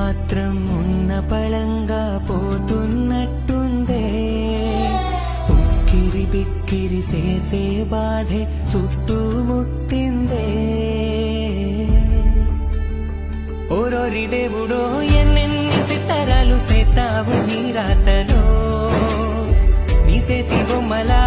మాత్రం ఉన్న పళంగా పోతున్నట్టుందే. ఉక్కిరి బిక్కిరి చేసే బాధే చుట్టుముట్టిందే. ఓరోరి దేవుడో ఎన్నెన్ని సిత్తరాలు సేతావు నీ రాతలో, నీ చేతి బొమ్మలా